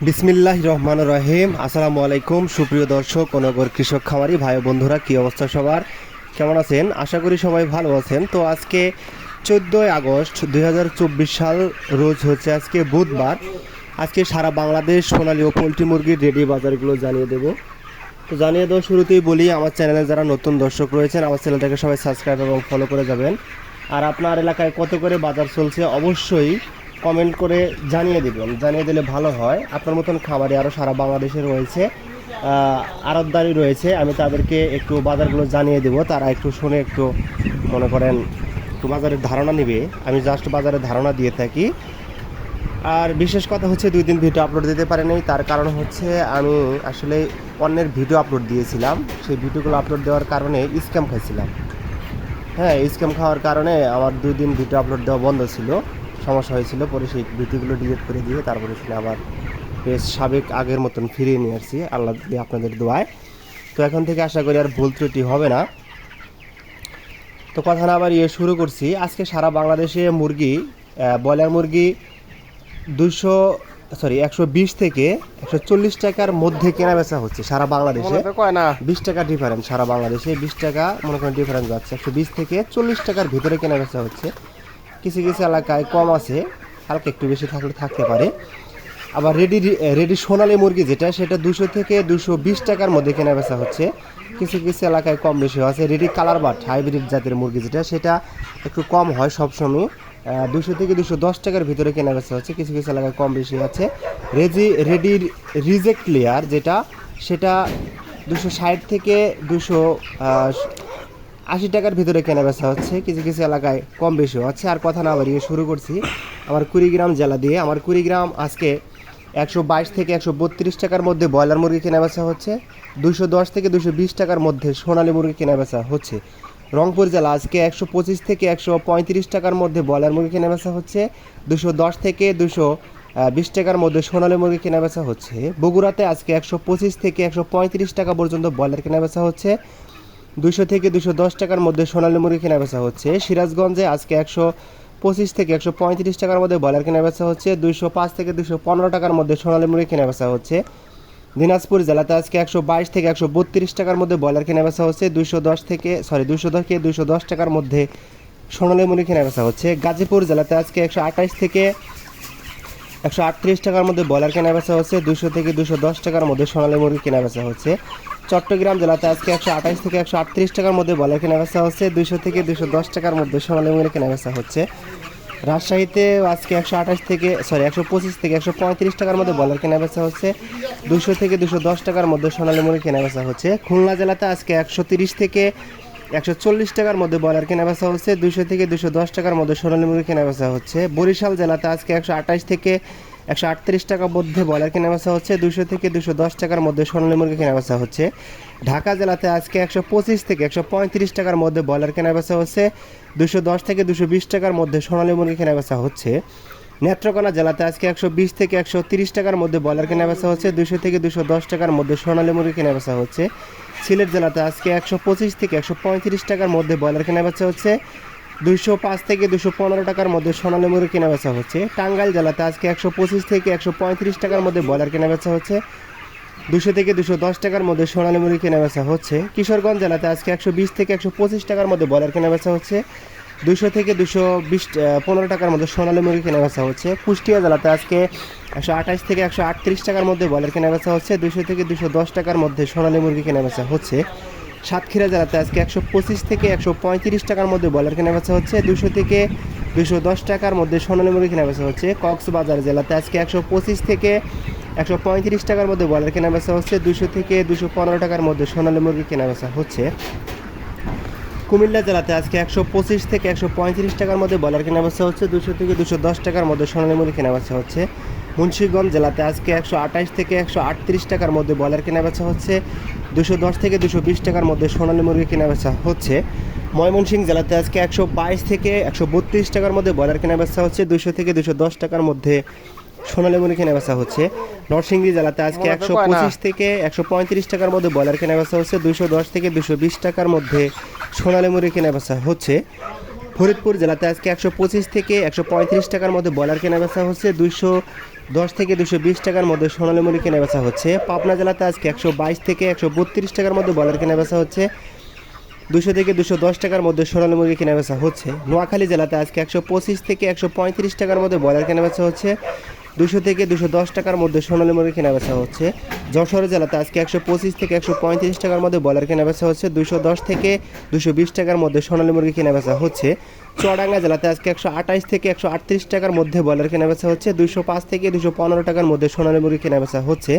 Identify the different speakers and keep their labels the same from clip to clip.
Speaker 1: বিসমিল্লাহির রহমানির রহিম। আসসালামু আলাইকুম সুপ্রিয় দর্শক ও নগর কৃষক খামারি ভাই ও বন্ধুরা, কী অবস্থা সবার, কেমন আছেন? আশা করি সবাই ভালো আছেন। তো আজকে 14ই আগস্ট 2024 সাল, রোজ হচ্ছে আজকে বুধবার। আজকে সারা বাংলাদেশ সোনালী ও পোলট্রি মুরগির রেডি বাজারগুলো জানিয়ে দেবো। তো জানিয়ে দেওয়া শুরুতেই বলি, আমার চ্যানেলে যারা নতুন দর্শক রয়েছেন আমার চ্যানেলটাকে সবাই সাবস্ক্রাইব এবং ফলো করে যাবেন। আর আপনার এলাকায় কত করে বাজার চলছে অবশ্যই কমেন্ট করে জানিয়ে দেবেন, জানিয়ে দিলে ভালো হয়। আপনার মতন খামারি আরও সারা বাংলাদেশে রয়েছে, আড়তদারি রয়েছে, আমি তাদেরকে একটু বাজারগুলো জানিয়ে দেবো। তারা একটু শুনে একটু মনে করেন একটু বাজারের ধারণা নেবে। আমি জাস্ট বাজারের ধারণা দিয়ে থাকি। আর বিশেষ কথা হচ্ছে 2 দিন ভিডিও আপলোড দিতে পারিনি, তার কারণ হচ্ছে আমি আসলে অন্যের ভিডিও আপলোড দিয়েছিলাম। সেই ভিডিওগুলো আপলোড দেওয়ার কারণে স্ক্যাম খাইছিলাম। হ্যাঁ, স্ক্যাম খাওয়ার কারণে আমার 2 দিন ভিডিও আপলোড দেওয়া বন্ধ ছিল, সমস্যা হয়েছিল। পরে সেই ভিডিওগুলো ডিলিট করে দিয়ে তারপরে শুনে আবার বেশ সাবেক আগের মতন ফিরিয়ে নিয়ে আসছি আল্লাহ দিয়ে, আপনাদের দোয়ায়। তো এখন থেকে আশা করি আর ভুল ত্রুটি হবে না। তো কথা না আবার শুরু করছি। আজকে সারা বাংলাদেশে মুরগি, ব্রয়লার মুরগি 120 থেকে 140 টাকার মধ্যে কেনা বেচা হচ্ছে সারা বাংলাদেশে। 20 টাকা ডিফারেন্স, সারা বাংলাদেশে 20 টাকা মনে করেন ডিফারেন্স যাচ্ছে। 120 থেকে 40 টাকার ভিতরে কেনা বেচা হচ্ছে। কিছু কিছু এলাকায় কম আছে, হালকা একটু বেশি থাকলে থাকতে পারে। আবার রেডি সোনালী মুরগি যেটা, সেটা 200 থেকে 220 টাকার মধ্যে কেনা বেচা হচ্ছে। কিছু কিছু এলাকায় কম বেশি আছে। রেডি কালার বাট হাইব্রিড জাতের মুরগি যেটা, সেটা একটু কম হয় সবসময়। 200 থেকে 210 টাকার ভিতরে কেনা বেচা হচ্ছে। কিছু কিছু এলাকায় কম বেশি আছে। রেডির রিজেক্ট লেয়ার যেটা, সেটা 260 থেকে 280 টাকার ভিতরে কেনা বেচা হচ্ছে। কিছু কিছু এলাকায় কম বেশিও আছে। আর কথা না বাড়িয়ে শুরু করছি আমার কুড়িগ্রাম জেলা দিয়ে। আমার কুড়িগ্রাম আজকে 122 থেকে 132 টাকার মধ্যে ব্রয়লার মুরগি কেনা বেচা হচ্ছে। 210 থেকে 220 টাকার মধ্যে সোনালী মুরগি কেনা বেচা হচ্ছে। রংপুর জেলা আজকে 125 থেকে 135 টাকার মধ্যে ব্রয়লার মুরগি কেনা বেচা হচ্ছে। 210 থেকে 220 টাকার মধ্যে সোনালী মুরগি কেনা বেচা হচ্ছে। বগুড়াতে আজকে 125 থেকে 135 টাকা পর্যন্ত ব্রয়লার কেনা বেচা হচ্ছে। 200 থেকে 210 টাকার মধ্যে সোনালী মুরগি কেনা বেচা হচ্ছে। সিরাজগঞ্জে আজকে 125 থেকে 135 টাকার মধ্যে ব্রয়লার কেনা বেচা হচ্ছে। 205 থেকে 215 টাকার মধ্যে সোনালী মুরগি কেনা বেচা হচ্ছে। দিনাজপুর জেলাতে আজকে 122 থেকে 132 টাকার মধ্যে ব্রয়লার কেনা বেচা হচ্ছে। 210 থেকে 210 টাকার মধ্যে সোনালী মুরগি কেনা বেচা হচ্ছে। গাজীপুর জেলাতে আজকে 128 থেকে 138 টাকার মধ্যে ব্রয়লার কেনা বেচা হচ্ছে। 200 থেকে 210 টাকার মধ্যে সোনালী মুরগি কেনা বেচা হচ্ছে। চট্টগ্রাম জেলাতে আজকে 128 থেকে 138 টাকার মধ্যে ব্রয়লার কেনা বেচা হচ্ছে। 200 থেকে 210 টাকার মধ্যে সোনালী মুরগি কেনা বেচা হচ্ছে। রাজশাহীতে আজকে 125 থেকে 135 টাকার মধ্যে ব্রয়লার কেনা বেচা হচ্ছে। 200 থেকে 210 টাকার মধ্যে সোনালী মুরগি কেনা বেচা হচ্ছে। খুলনা জেলাতে আজকে 130 থেকে 140 টাকার মধ্যে ব্রয়লার কেনা বেচা হচ্ছে। 200 থেকে 210 টাকার মধ্যে সোনালী মুরগি কেনা বেচা হচ্ছে। বরিশাল জেলাতে আজকে 128 থেকে 138 টাকার মধ্যে ব্রয়লার কেনা বেচা হচ্ছে। 200 থেকে 210 টাকার মধ্যে সোনালী মুরগি কেনা বেচা হচ্ছে। ঢাকা জেলাতে আজকে 125 থেকে 135 টাকার মধ্যে ব্রয়লার কেনা বেচা হচ্ছে। 210 থেকে 220 টাকার মধ্যে সোনালী মুরগি কেনা বেচা হচ্ছে। নেত্রকোনা জেলাতে আজকে 120 থেকে 130 টাকার মধ্যে ব্রয়লার কেনা বেচা হচ্ছে। 200 থেকে 210 টাকার মধ্যে সোনালী মুরগি কেনা বেচা হচ্ছে। সিলেট জেলাতে আজকে 125 থেকে 135 টাকার মধ্যে ব্রয়লার কেনা বেচা হচ্ছে। 205 থেকে 215 টাকার মধ্যে সোনালী মুরগি কেনা বেচা হচ্ছে। টাঙ্গাইল জেলাতে আজকে 125 থেকে 135 টাকার মধ্যে ব্রয়লার কেনা বেচা হচ্ছে। 200 থেকে 210 টাকার মধ্যে সোনালী মুরগি কেনা বেচা হচ্ছে। কিশোরগঞ্জ জেলাতে আজকে 120 থেকে 125 টাকার মধ্যে ব্রয়লার কেনা বেচা হচ্ছে। 200 থেকে 215 টাকার মধ্যে সোনালী মুরগি কেনা বেচা হচ্ছে। কুষ্টিয়া জেলাতে আজকে 128 থেকে 138 টাকার মধ্যে ব্রয়লার কেনা বেচা হচ্ছে। 200 থেকে 210 টাকার মধ্যে সোনালী মুরগি কেনা বেচা হচ্ছে। সাতক্ষীরা জেলাতে আজকে 125 থেকে 135 টাকার মধ্যে ব্রয়লার কেনা বেচা হচ্ছে। 200 থেকে 210 টাকার মধ্যে সোনালী মুরগি কেনা বেচা হচ্ছে। কক্সবাজার জেলাতে আজকে 125 থেকে 135 টাকার মধ্যে ব্রয়লার কেনা বেচা হচ্ছে। 200 থেকে 215 টাকার মধ্যে সোনালী মুরগি কেনা বেচা হচ্ছে। কুমিল্লা জেলাতে আজকে 125 থেকে 135 টাকার মধ্যে ব্রয়লার কেনা বেচা হচ্ছে। 200 থেকে 210 টাকার মধ্যে সোনালী মুরগি কেনা বেচা হচ্ছে। মুন্সিগঞ্জ জেলাতে আজকে 128 থেকে 138 টাকার মধ্যে ব্রয়লার কেনা বেচা হচ্ছে। 210 থেকে 220 টাকার মধ্যে সোনালী মুরগি কেনা বেচা হচ্ছে। ময়মনসিংহ জেলাতে আজকে 122 থেকে 132 টাকার মধ্যে ব্রয়লার কেনা বেচা হচ্ছে। 200 থেকে 210 টাকার মধ্যে সোনালী মুরগি কেনা বেচা হচ্ছে। নরসিংদী জেলাতে আজকে 125 থেকে 135 টাকার মধ্যে ব্রয়লার কেনা বেচা হচ্ছে। 210 থেকে 220 টাকার মধ্যে সোনালী মুরগি কেনা বেচা হচ্ছে। ফরিদপুর জেলাতে আজকে 125 থেকে 135 টাকার মধ্যে ব্রয়লার কেনা বেচা হচ্ছে, 210 থেকে 220 টাকার মধ্যে সোনালী মুরগি কেনা বেচা হচ্ছে। পাবনা জেলাতে আজকে 122 থেকে 132 টাকার মধ্যে ব্রয়লার কেনা বেচা হচ্ছে, 200 থেকে 210 টাকার মধ্যে সোনালী মুরগি কেনা বেচা হচ্ছে। নোয়াখালী জেলাতে আজকে 125 থেকে 135 টাকার মধ্যে ব্রয়লার কেনা বেচা হচ্ছে, 200 থেকে 210 টাকার মধ্যে সোনালী মুরগি কেনা বেচা হচ্ছে। যশোর জেলাতে আজকে 125 থেকে 135 টাকার মধ্যে ব্রয়লার কেনা বেচা হচ্ছে, 210 থেকে 220 টাকার মধ্যে সোনালী মুরগি কেনা বেচা হচ্ছে। চুয়াডাঙ্গা জেলাতে আজকে 128 থেকে 138 টাকার মধ্যে ব্রয়লার কেনা বেচা হচ্ছে, 205 থেকে 215 টাকার মধ্যে সোনালী মুরগি কেনা বেচা হচ্ছে।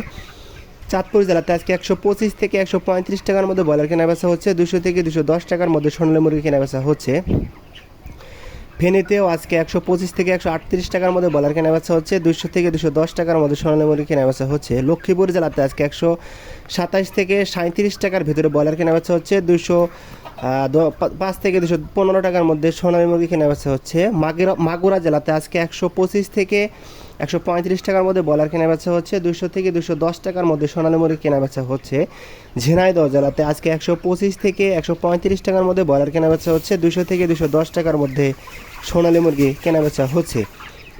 Speaker 1: চাঁদপুর জেলাতে আজকে 125 থেকে 135 টাকার মধ্যে ব্রয়লার কেনা বেচা হচ্ছে, 200 থেকে 210 টাকার মধ্যে সোনালী মুরগি কেনা বেচা হচ্ছে। ফেনীতেও আজকে 125 থেকে 138 টাকার মধ্যে ব্রয়লার কেনা বেচা হচ্ছে, 200 থেকে 210 টাকার মধ্যে সোনালী মুরগি কেনা বেচা হচ্ছে। লক্ষ্মীপুর জেলাতে আজকে 127 থেকে 37 টাকার ভিতরে ব্রয়লার কেনা বেচা হচ্ছে, 205 থেকে 215 টাকার মধ্যে সোনালী মুরগি কেনা বেচা হচ্ছে। মাগুরা জেলাতে আজকে 125 থেকে 135 টাকার মধ্যে ব্রয়লার কেনা বেচা হচ্ছে, 200 থেকে 210 টাকার মধ্যে সোনালী মুরগি কেনা বেচা হচ্ছে। ঝিনাইদহ জেলাতে আজকে 125 থেকে 135 টাকার মধ্যে ব্রয়লার কেনা বেচা হচ্ছে, 200 থেকে 210 টাকার মধ্যে সোনালী মুরগি কেনা বেচা হচ্ছে।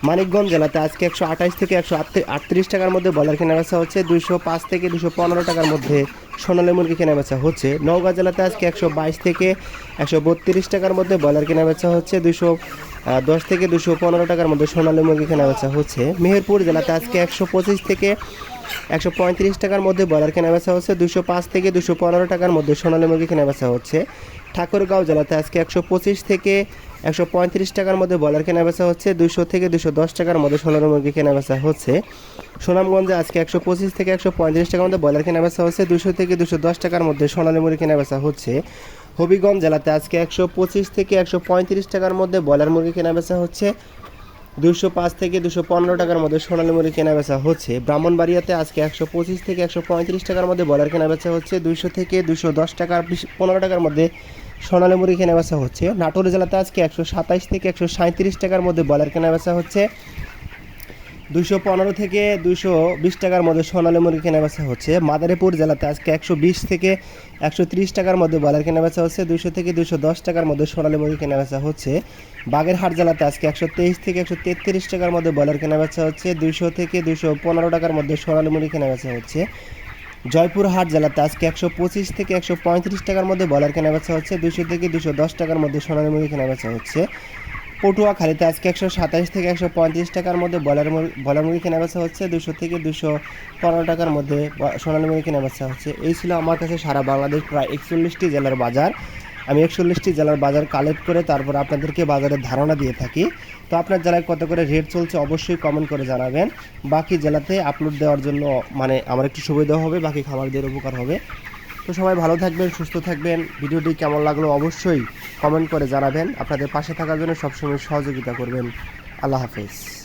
Speaker 1: মানিকগঞ্জ জেলাতে আজকে 128 থেকে 138 টাকার মধ্যে ব্রয়লার কেনা বেচা হচ্ছে, 205 থেকে 215 টাকার মধ্যে সোনালী মুরগি কেনা বেচা হচ্ছে। নওগাঁ জেলাতে আজকে 122 থেকে 132 টাকার মধ্যে ব্রয়লার কেনা বেচা হচ্ছে, 210 থেকে 215 টাকার মধ্যে সোনালী মুরগি কেনা বেচা হচ্ছে। মেহেরপুর জেলাতে আজকে 125 থেকে 135 টাকার মধ্যে ব্রয়লার কেনা বেচা হচ্ছে, 205 থেকে 215 টাকার মধ্যে সোনালী মুরগি কেনা বেচা হচ্ছে। ঠাকুরগাঁও জেলাতে আজকে 125 থেকে 135 টাকার মধ্যে ব্রয়লার কেনা বেচা হচ্ছে, 200 থেকে 210 টাকার মধ্যে সোনালী মুরগি কেনা বেচা হচ্ছে। সুনামগঞ্জে আজকে 125 থেকে 135 টাকার মধ্যে ব্রয়লার কেনা বেচা হচ্ছে, 200 থেকে 210 টাকার মধ্যে সোনালী মুরগি কেনা বেচা হচ্ছে। হবিগঞ্জ জেলাতে আজকে 125 থেকে 135 টাকার মধ্যে ব্রয়লার মুরগি কেনা বেচা হচ্ছে, 205 থেকে 215 টাকার মধ্যে সোনালী মুরগি কেনা বেচা হচ্ছে। ব্রাহ্মণবাড়িয়াতে আজকে 125 থেকে 135 টাকার মধ্যে ব্রয়লার কেনা বেচা হচ্ছে, 200 থেকে 210 টাকার 15 টাকার মধ্যে সোনালী মুরগি কেনা বেচা হচ্ছে। নাটোর জেলাতে আজকে 127 থেকে 137 টাকার মধ্যে ব্রয়লার কেনা বেচা হচ্ছে, 215 থেকে 220 টাকার মধ্যে সোনালী মুরগি কেনা বেচা হচ্ছে। মাদারীপুর জেলাতে আজকে 120 থেকে 130 টাকার মধ্যে ব্রয়লার কেনা বেচা হচ্ছে, 200 থেকে 210 টাকার মধ্যে সোনালী মুরগি কেনা বেচা হচ্ছে। বাগেরহাট জেলাতে আজকে 123 থেকে 133 টাকার মধ্যে ব্রয়লার কেনা বেচা হচ্ছে, 200 থেকে 215 টাকার মধ্যে সোনালী মুরগি কেনা বেচা হচ্ছে। জয়পুরহাট জেলাতে আজকে 125 থেকে 135 টাকার মধ্যে ব্রয়লার কেনা বেচা হচ্ছে, 200 থেকে 210 টাকার মধ্যে সোনালী মুরগি কেনা বেচা হচ্ছে। পটুয়াখালীতে আজকে 127 থেকে 135 টাকার মধ্যে ব্রয়লার মুরগি কেনা বেচা হচ্ছে, 200 থেকে 215 টাকার মধ্যে সোনালী মুরগি কেনা বেচা হচ্ছে। এই ছিল আমার কাছে সারা বাংলাদেশ প্রায় 41টি জেলার বাজার। আমি 41টি জেলার বাজার কালেক্ট করে তারপর আপনাদেরকে বাজারের ধারণা দিয়ে থাকি। তো আপনার জেলায় কত করে রেট চলছে অবশ্যই কমেন্ট করে জানাবেন। বাকি জেলাতে আপলোড দেওয়ার জন্য আমার একটু সুবিধা হবে, বাকি খামারদের উপকার হবে। তো সবাই ভালো থাকবেন, সুস্থ থাকবেন। ভিডিওটি কেমন লাগলো অবশ্যই কমেন্ট করে জানাবেন। আপনাদের পাশে থাকার জন্য সবসময় সহযোগিতা করবেন। আল্লাহ হাফেজ।